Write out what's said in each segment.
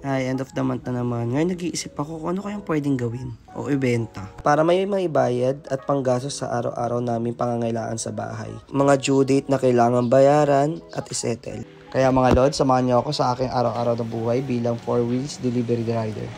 Ay, end of the month na naman. Ngayon nag-iisip ako kung ano kayang pwedeng gawin o ibenta para may maibayad at panggastos sa araw-araw namin pangangailangan sa bahay. Mga due date na kailangan bayaran at isettle. Kaya mga Lord, samahan niyo ako sa aking araw-araw na buhay bilang 4 wheels delivery rider.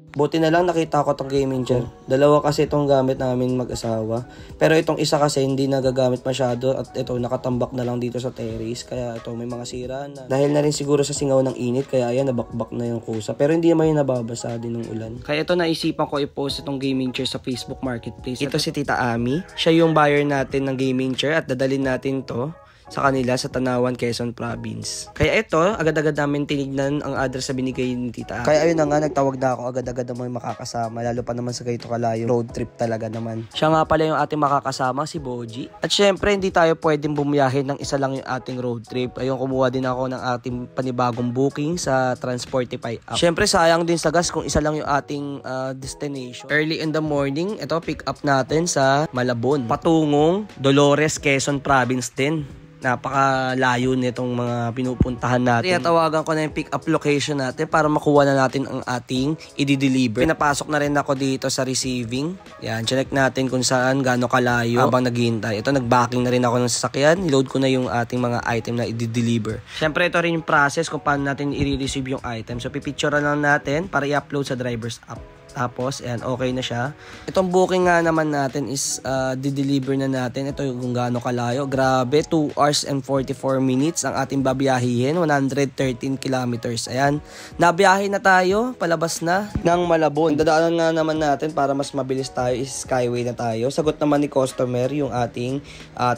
Buti na lang nakita ko tong gaming chair. Dalawa kasi itong gamit namin mag-asawa. Pero itong isa kasi hindi nagagamit masyado at ito nakatambak na lang dito sa terrace. Kaya ito may mga sira na. Dahil na rin siguro sa singaw ng init kaya ayan nabakbak na yung kusa. Pero hindi naman yung nababasa din ng ulan. Kaya ito naisipan ko i-post itong gaming chair sa Facebook Marketplace. Ito si Tita Ami. Siya yung buyer natin ng gaming chair at dadalhin natin to sa kanila sa Tanawan, Quezon Province. Kaya ito, agad-agad namin tinignan ang address na binigay ni Tita. Kaya ayun na nga, nagtawag na ako agad-agad na may makakasama. Lalo pa naman sa ganito kalayo. Road trip talaga naman. Siya nga pala yung ating makakasama, si Boji. At syempre, hindi tayo pwedeng bumiyahe ng isa lang yung ating road trip. Ayun, kumuha din ako ng ating panibagong booking sa Transportify app. Syempre, sayang din sa gas kung isa lang yung ating destination. Early in the morning, ito, pick up natin sa Malabon. Patungong Dolores, Quezon Province din. Napakalayo nitong mga pinupuntahan natin. Tawagan ko na yung pick up location natin para makuha na natin ang ating i-deliver. Pinapasok na rin ako dito sa receiving. Yan, check natin kung saan, gaano kalayo habang naghihintay. Ito, nag-backing na rin ako ng sasakyan. Niload ko na yung ating mga item na i-deliver. Siyempre, ito rin yung process kung paano natin i-receive yung item. So, pipicture lang natin para i-upload sa driver's app. Tapos, ayan, okay na siya. Itong booking nga naman natin is di-deliver na natin. Ito yung gaano kalayo. Grabe, 2 hours and 44 minutes ang ating babiyahihin. 113 kilometers. Ayan, nabiyahe na tayo. Palabas na ng Malabon. Dadaanan nga naman natin para mas mabilis tayo is Skyway na tayo. Sagot naman ni customer yung ating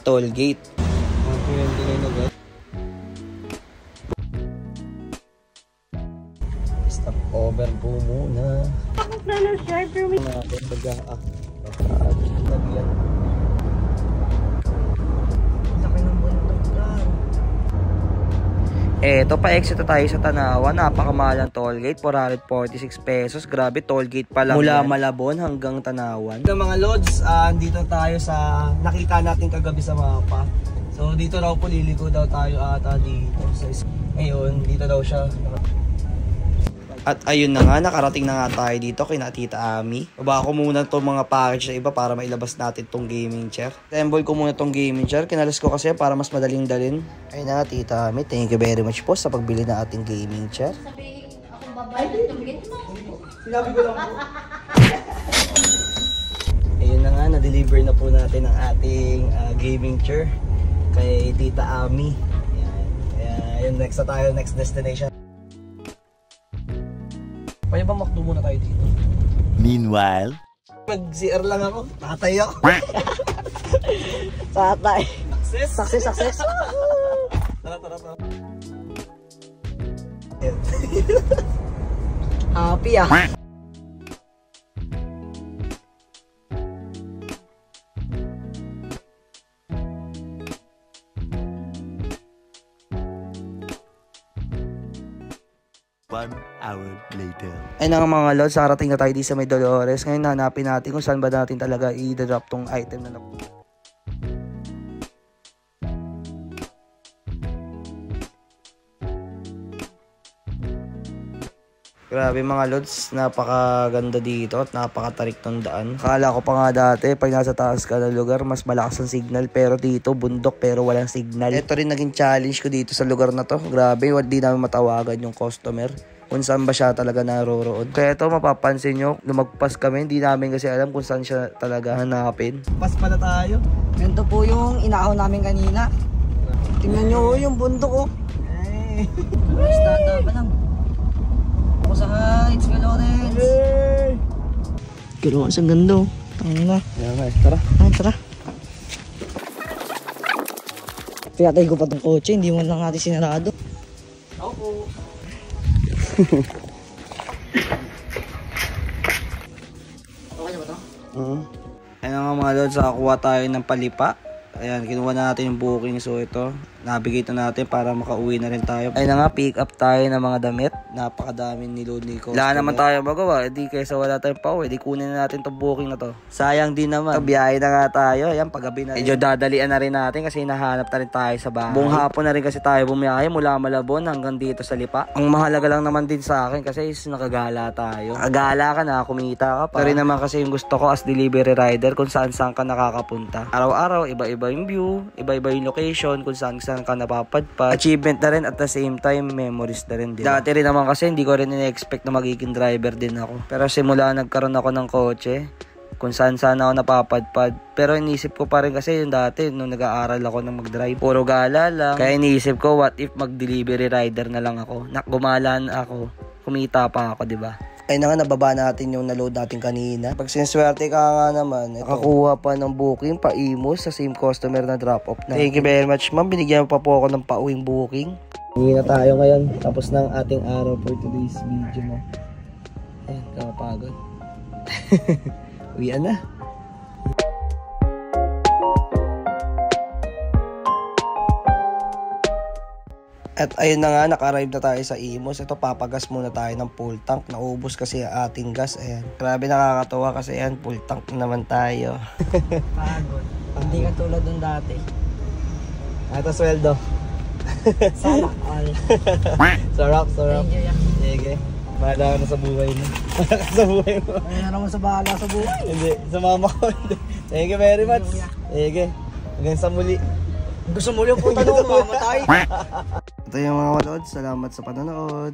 toll gate. Stop over po muna. Eto, pa-exit tayo sa Tanawan. Napakamahal ang tollgate, 446 pesos. Grabe, tollgate pa lang mula Malabon hanggang Tanawan. So, mga Lods, dito tayo sa nakita natin kagabi sa mapa. So dito raw po liliko daw tayo ata dito. Ayun, dito daw siya. At ayun na nga, nakarating na nga tayo dito kay Tita Ami. Baba ko muna itong mga package sa iba para mailabas natin itong gaming chair. Assemble ko muna itong gaming chair. Kinalas ko kasi para mas madaling dalhin. Ayun na nga, Tita Ami. Thank you very much po sa pagbili ng ating gaming chair. Sabihin akong babae ng tumigit mo. Sinabi ko lang po. Ayun na nga, na-deliver na po natin ang ating gaming chair kay Tita Ami. Ayun, next na tayo, next destination. Pwede ba makdo muna tayo dito? Meanwhile, mag-CR lang ako. Tatay ako. Tatay. Success. Success. Tara. Happy ah. One hour later. Ay nga mga Lods, sarating na tayo dito sa may Dolores. Ngayon hanapin natin kung saan ba natin talaga i-drop tong item na nakuha. Grabe mga Lods, napakaganda dito at napakatarik ng daan. Akala ko pa nga dati, pag nasa taas ka ng lugar, mas malakas ang signal. Pero dito, bundok pero walang signal. Ito rin naging challenge ko dito sa lugar na to. Grabe, hindi namin matawagan yung customer kung saan ba siya talaga naroroon. Kaya ito, mapapansin nyo, lumagpas kami, hindi namin kasi alam kung saan siya talaga hanapin. Pas pala tayo. Ganito po yung inahaw namin kanina. Tingnan nyo yung bundok oh. Hey. Standa pa lang. Ako sa heights, Lawrence. Hey. Lawrence, ang ganda oh. Tangin na. Tara. Ay, tara. Pinatay ko pa tong kotse, hindi mo lang natin sinarado. Ako po. Okay na ba ito? Ayun nga mga Lods, nakakuha tayo ng palipa. Ayan, kinuha na natin yung booking. So ito, navigate na natin para makauwi na rin tayo. Ay na nga, pick up tayo ng mga damit. Napakadaming niload ni Costa. Wala naman tayo magawa. Di kaysa wala tayong pauwi, di kunin na natin itong booking na to. Sayang din naman. Biyahe na nga tayo. Ayan, paggabi na. Medyo dadalian na rin natin kasi nahanap na rin tayo sa bahay. Buong hapon na rin kasi tayo bumiyahe mula Malabon hanggang dito sa Lipa. Ang mahalaga lang naman din sa akin kasi is nakagala tayo. Agala ka na, kumita ka pa. Pero naman kasi yung gusto ko as delivery rider kung saan ka nakakapunta. Araw-araw, iba-iba yung view, iba-iba yung location, kung saan ka napapadpad. Achievement na rin at the same time, memories na rin. Diba? Dati rin naman kasi hindi ko rin in-expect na magiging driver din ako. Pero simula nagkaroon ako ng kotse, kung saan ako napapadpad. Pero inisip ko pa rin kasi yung dati, nung nag-aaral ako ng mag-drive, puro gala lang. Kaya inisip ko, what if mag-delivery rider na lang ako? Gumala na ako, kumita pa ako, diba? Ay na nga, nababa natin yung naload natin kanina. Pag sinswerte ka nga naman, nakakuha pa ng booking, pa-imos sa same customer na drop-off na. Thank you very much, ma'am. Binigyan mo pa po ako ng pauwing booking. Hindi na tayo ngayon. Tapos ng ating araw for today's video mo. Ayan, kapagod. Uwian na. At ayun na nga, naka-arrive na tayo sa Imos. Ito, papagas muna tayo ng full tank. Naubos kasi ang ating gas. Ayan. Grabe, nakakatawa kasi ayan, full tank naman tayo. Pagod. Hindi ka tulad ng dati. Ito, sweldo. Sana all. Sarap. Thank you, yeah. Sige. Bahala ka na sa buhay mo. Sa buhay mo. Ay, naman sa bahala sa buhay. Hindi, sa mama ko. Thank you very much. Sige. Hanggang sa muli. Gusto mo yung puta nung mamatay. Ito yung mga manood. Salamat sa panonood.